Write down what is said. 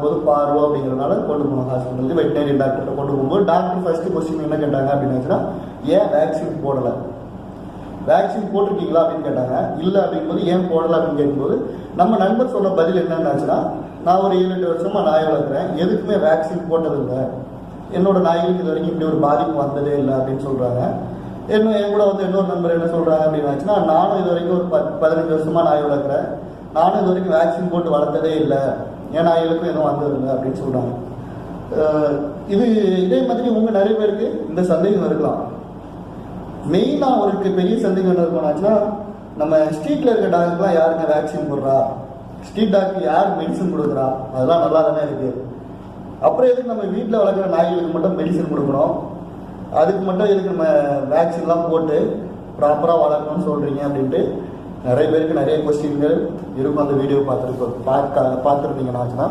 போது பார்வை அப்படிங்கிறதுனால கொண்டு போனோம் ஹாஸ்பிட்டலுக்கு. வெட்டினரி டாக்டர்கிட்ட கொண்டு போகும்போது டாக்டர் ஃபர்ஸ்ட் கொஸ்டின் என்ன கேட்டாங்க அப்படின்னாச்சுன்னா, ஏன் வேக்சின் போடலை, வேக்சின் போட்டிருக்கீங்களா அப்படின்னு கேட்டாங்க. இல்லை அப்படிங்கும்போது ஏன் போடலை அப்படின்னு கேட்கும்போது நம்ம நண்பர் சொன்ன பதில் என்னன்னாச்சுன்னா, நான் ஒரு 7-8 வருஷமா நாய் வளர்க்குறேன், எதுக்குமே வேக்சின் போட்டதில்லை, என்னோட நாய்களுக்கு இது வரைக்கும் இப்படி ஒரு பாதிப்பு வந்ததே இல்லை அப்படின்னு சொல்றாங்க. என் கூட வந்து இன்னொரு நண்பர் என்ன சொல்றாங்க அப்படின்னாச்சுன்னா, நானும் இது வரைக்கும் ஒரு 15 வருஷமா நாய் வளர்க்குறேன், நானும் இது வரைக்கும் வேக்சின் போட்டு வளர்த்ததே இல்லை, என் நாய்களுக்கும் எதுவும் வந்ததில்லை அப்படின்னு சொல்றாங்க. இதே மாதிரி உங்க நிறைய பேருக்கு இந்த சந்தேகம் இருக்கலாம். மெயினா அவருக்கு பெரிய சந்தேகம் என்ன இருக்கணும்னாச்சுன்னா, நம்ம ஸ்ட்ரீட்ல இருக்க டாக்டர்லாம் யாருங்க வேக்சின் போடுறா, ஸ்ட்ரீட் டாக்டர் யார் மெடிசன் கொடுக்குறா, அதெல்லாம் நல்லா தானே இருக்கு, அப்புறம் எதுக்கு நம்ம வீட்டில் வளர்க்குற நாய்களுக்கு மட்டும் மெடிசன் கொடுக்கணும், அதுக்கு மட்டும் எதுக்கு நம்ம வேக்சின்லாம் போட்டு ப்ராப்பராக வளர்க்கணும்னு சொல்றீங்க அப்படின்ட்டு நிறைய பேருக்கு நிறைய கொஸ்டின்கள் இருக்கும். அந்த வீடியோ பார்த்துருந்தீங்கன்னாச்சுன்னா